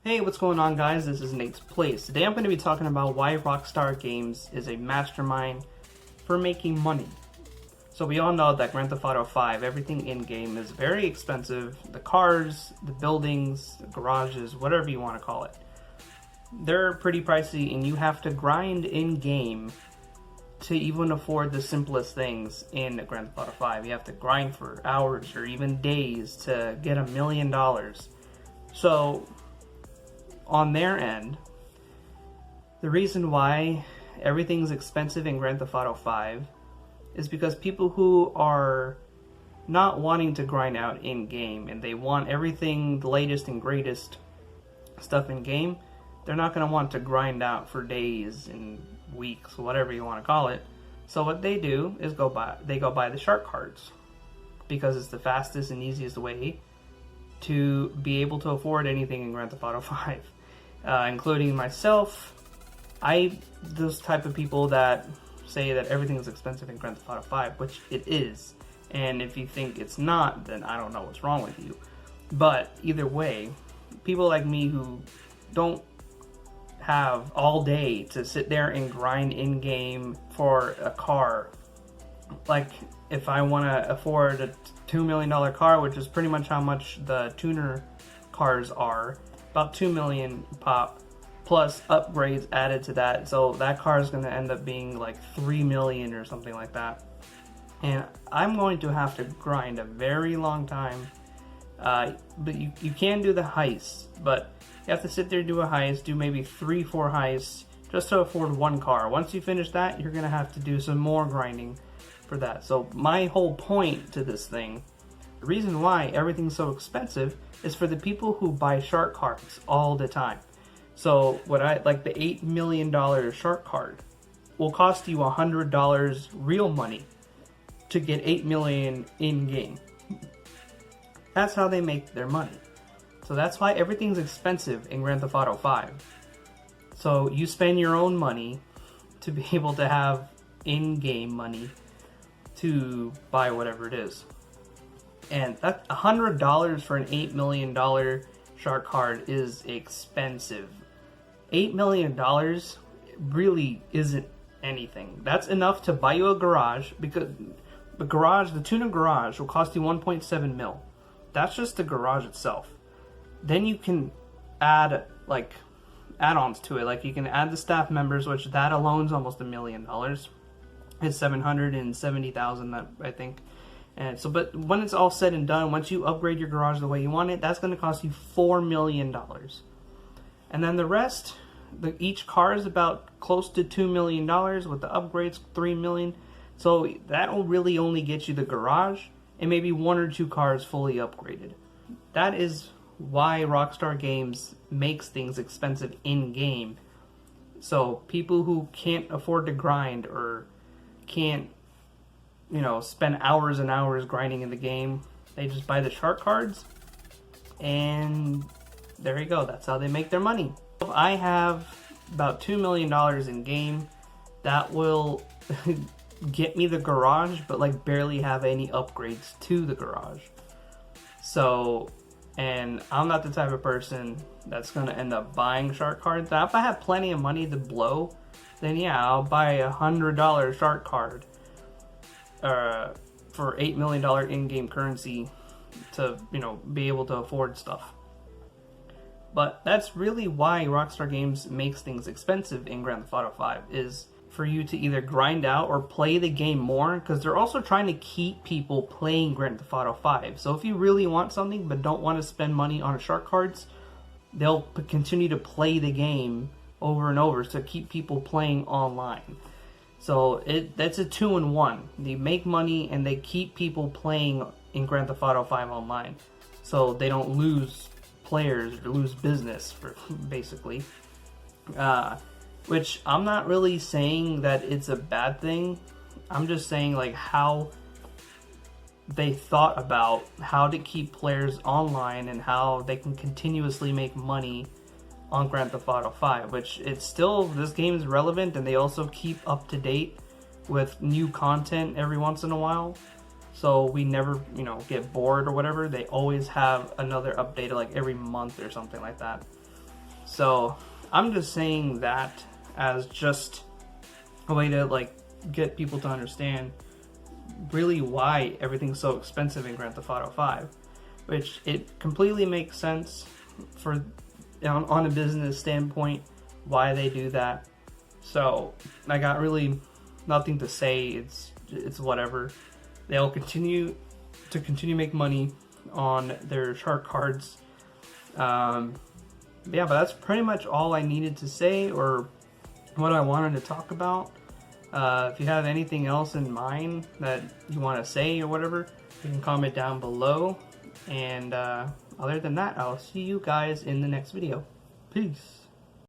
Hey, what's going on, guys? This is NATEZPLAZE. Today I'm going to be talking about why Rockstar Games is a mastermind for making money. So we all know that Grand Theft Auto 5, everything in-game is very expensive. The cars, the buildings, the garages, whatever you want to call it. They're pretty pricey and you have to grind in-game to even afford the simplest things in Grand Theft Auto 5. You have to grind for hours or even days to get $1 million. So on their end, the reason why everything's expensive in Grand Theft Auto 5 is because people who are not wanting to grind out in-game and they want everything, the latest and greatest stuff in-game, they're not going to want to grind out for days and weeks, whatever you want to call it. So what they do is go buy the shark cards because it's the fastest and easiest way to be able to afford anything in Grand Theft Auto 5. Including myself, those type of people that say that everything is expensive in Grand Theft Auto 5, which it is. And if you think it's not, then I don't know what's wrong with you. But either way, people like me who don't have all day to sit there and grind in-game for a car, like if I want to afford a $2 million car, which is pretty much how much the tuner cars are, about $2 million pop, plus upgrades added to that. So that car is going to end up being like $3 million or something like that. And I'm going to have to grind a very long time. But you can do the heists, but you have to sit there and do a heist, do maybe 3-4 heists just to afford one car. Once you finish that, you're going to have to do some more grinding for that. So my whole point to this thing, the reason why everything's so expensive is for the people who buy shark cards all the time. So like the $8 million shark card will cost you $100 real money to get 8 million in game. That's how they make their money. So that's why everything's expensive in Grand Theft Auto 5. So you spend your own money to be able to have in-game money to buy whatever it is. And that $100 for an $8 million shark card is expensive. $8 million really isn't anything. That's enough to buy you a garage, because the tuner garage will cost you 1.7 mil. That's just the garage itself. Then you can add like add-ons to it. Like you can add the staff members, which that alone is almost $1 million. It's 770,000, I think. And so, but when it's all said and done, once you upgrade your garage the way you want it, that's going to cost you $4 million. And then the rest, each car is about close to $2 million, with the upgrades $3 million. So that'll really only get you the garage and maybe 1 or 2 cars fully upgraded. That is why Rockstar Games makes things expensive in-game. So people who can't afford to grind or can't, spend hours and hours grinding in the game, they just buy the shark cards, and there you go. That's how they make their money. I have about $2 million in game. That will get me the garage, but like barely have any upgrades to the garage. So, and I'm not the type of person that's going to end up buying shark cards. Now, if I have plenty of money to blow, then yeah, I'll buy a $100 shark card for $8 million in-game currency to, be able to afford stuff. But that's really why Rockstar Games makes things expensive in Grand Theft Auto 5, is for you to either grind out or play the game more, because they're also trying to keep people playing Grand Theft Auto 5. So if you really want something but don't want to spend money on shark cards, they'll continue to play the game over and over to keep people playing online. So that's a 2-in-1. They make money and they keep people playing in Grand Theft Auto 5 online, so they don't lose players or lose business, basically. Which I'm not really saying that it's a bad thing. I'm just saying like how they thought about how to keep players online and how they can continuously make money on Grand Theft Auto 5, which this game is relevant, and they also keep up to date with new content every once in a while. So we never, get bored or whatever. They always have another update like every month or something like that. So I'm just saying that as just a way to like get people to understand really why everything's so expensive in Grand Theft Auto 5, which it completely makes sense for on a business standpoint why they do that. So I got really nothing to say. It's whatever. They'll continue to make money on their shark cards. Yeah, but that's pretty much all I needed to say, or what I wanted to talk about. If you have anything else in mind that you want to say or whatever, you can comment down below. And other than that, I'll see you guys in the next video. Peace.